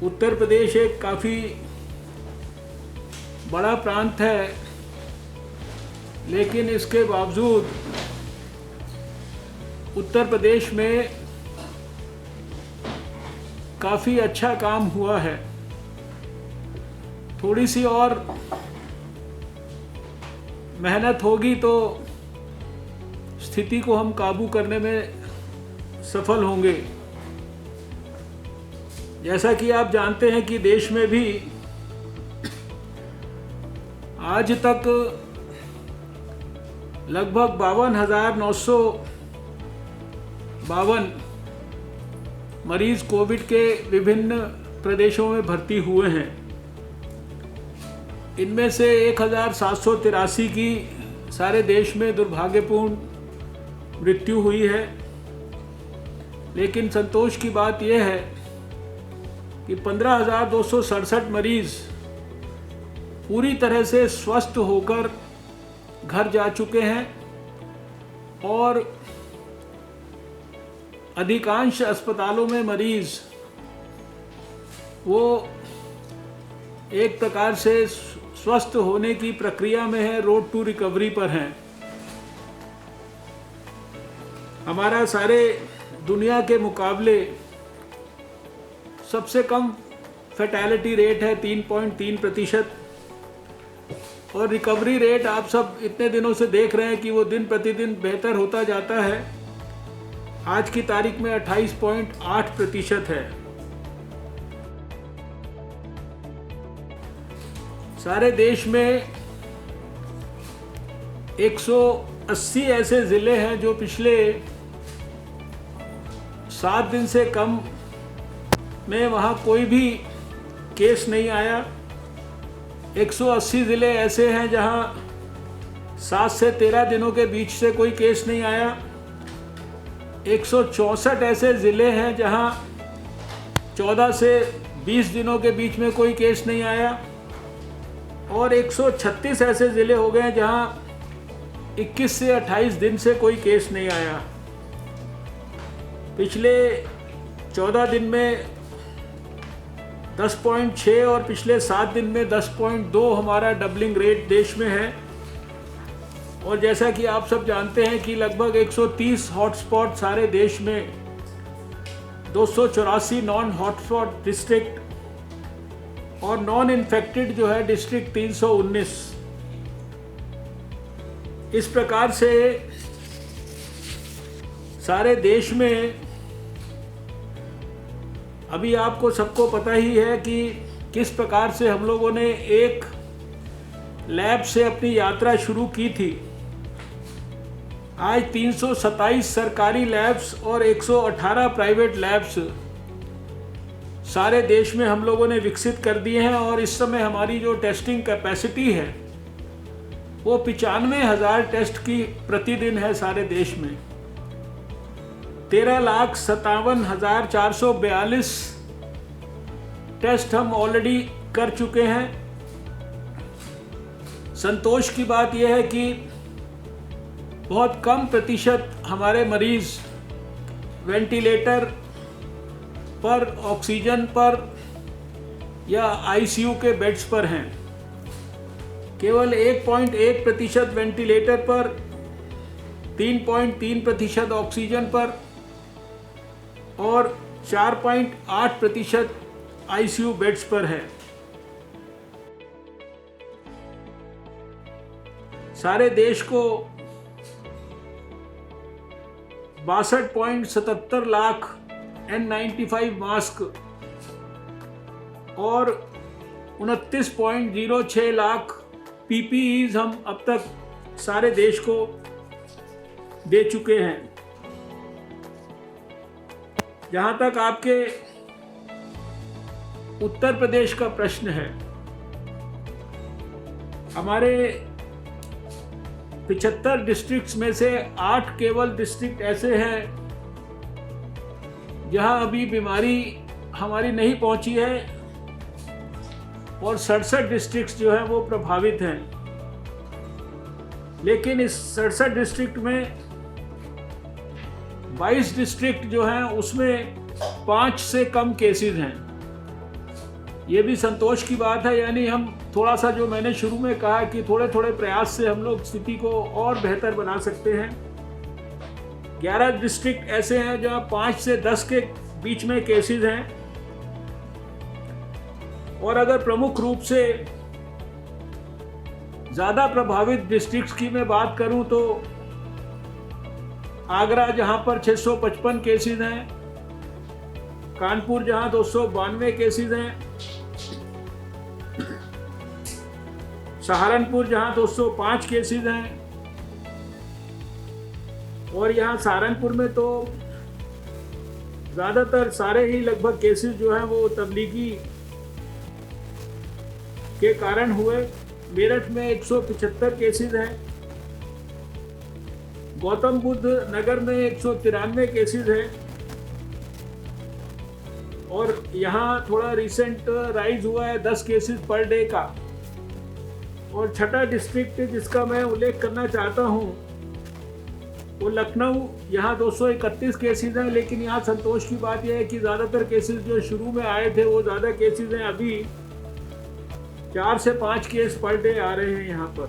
उत्तर प्रदेश एक काफ़ी बड़ा प्रांत है, लेकिन इसके बावजूद उत्तर प्रदेश में काफ़ी अच्छा काम हुआ है। थोड़ी सी और मेहनत होगी तो स्थिति को हम काबू करने में सफल होंगे। जैसा कि आप जानते हैं कि देश में भी आज तक लगभग 52,952 मरीज कोविड के विभिन्न प्रदेशों में भर्ती हुए हैं। इनमें से 1,783 की सारे देश में दुर्भाग्यपूर्ण मृत्यु हुई है। लेकिन संतोष की बात यह है कि 15,267 मरीज पूरी तरह से स्वस्थ होकर घर जा चुके हैं और अधिकांश अस्पतालों में मरीज वो एक प्रकार से स्वस्थ होने की प्रक्रिया में है, रोड टू रिकवरी पर हैं। हमारा सारे दुनिया के मुकाबले सबसे कम फैटेलिटी रेट है 3.3%, और रिकवरी रेट आप सब इतने दिनों से देख रहे हैं कि वो दिन प्रतिदिन बेहतर होता जाता है। आज की तारीख में 28.8% है। सारे देश में 180 ऐसे ज़िले हैं जो पिछले 7 दिन से कम में वहाँ कोई भी केस नहीं आया। 180 ज़िले ऐसे हैं जहाँ 7 से 13 दिनों के बीच से कोई केस नहीं आया। 164 ऐसे ज़िले हैं जहाँ 14 से 20 दिनों के बीच में कोई केस नहीं आया, और 136 ऐसे ज़िले हो गए जहाँ 21 से 28 दिन से कोई केस नहीं आया। पिछले 14 दिन में 10.6 और पिछले 7 दिन में 10.2 हमारा डबलिंग रेट देश में है। और जैसा कि आप सब जानते हैं कि लगभग 130 हॉटस्पॉट सारे देश में, 284 नॉन हॉटस्पॉट डिस्ट्रिक्ट और नॉन इन्फेक्टेड जो है डिस्ट्रिक्ट 319। इस प्रकार से सारे देश में अभी आपको सबको पता ही है कि किस प्रकार से हम लोगों ने एक लैब से अपनी यात्रा शुरू की थी। आज 327 सरकारी लैब्स और 118 प्राइवेट लैब्स सारे देश में हम लोगों ने विकसित कर दिए हैं, और इस समय हमारी जो टेस्टिंग कैपेसिटी है वो 95,000 टेस्ट की प्रतिदिन है सारे देश में। 13,57,442 टेस्ट हम ऑलरेडी कर चुके हैं। संतोष की बात यह है कि बहुत कम प्रतिशत हमारे मरीज वेंटिलेटर पर, ऑक्सीजन पर या आईसीयू के बेड्स पर हैं। केवल 1.1% वेंटिलेटर पर, 3.3% ऑक्सीजन पर और 4.8% आईसीयू बेड्स पर है। सारे देश को 62.77 लाख N95 मास्क और 29.06 लाख PPEs हम अब तक सारे देश को दे चुके हैं। जहाँ तक आपके उत्तर प्रदेश का प्रश्न है, हमारे 75 डिस्ट्रिक्ट्स में से 8 केवल डिस्ट्रिक्ट ऐसे हैं जहां अभी बीमारी हमारी नहीं पहुंची है, और 67 डिस्ट्रिक्ट्स जो हैं वो प्रभावित हैं। लेकिन इस 67 डिस्ट्रिक्ट में 22 डिस्ट्रिक्ट जो हैं उसमें 5 से कम केसेस हैं। ये भी संतोष की बात है, यानी हम थोड़ा सा, जो मैंने शुरू में कहा कि थोड़े थोड़े प्रयास से हम लोग स्थिति को और बेहतर बना सकते हैं। 11 डिस्ट्रिक्ट ऐसे हैं जहां 5 से 10 के बीच में केसेस हैं, और अगर प्रमुख रूप से ज़्यादा प्रभावित डिस्ट्रिक्ट्स की मैं बात करूं तो आगरा जहां पर 655 केसेस हैं, कानपुर जहां 292 केसेस हैं, सहारनपुर जहां 205 केसेस हैं, और यहाँ सहारनपुर में तो ज़्यादातर सारे ही लगभग केसेस जो हैं वो तबलीगी के कारण हुए। मेरठ में 175 केसेस हैं, गौतम बुद्ध नगर में 193 केसेस हैं, और यहाँ थोड़ा रिसेंट राइज हुआ है 10 केसेस पर डे का। और छठा डिस्ट्रिक्ट जिसका मैं उल्लेख करना चाहता हूँ वो लखनऊ, यहाँ 231 केसेस हैं, लेकिन यहाँ संतोष की बात यह है कि ज़्यादातर केसेस जो शुरू में आए थे वो ज़्यादा केसेस हैं, अभी 4 से 5 केस पर डे आ रहे हैं यहाँ पर।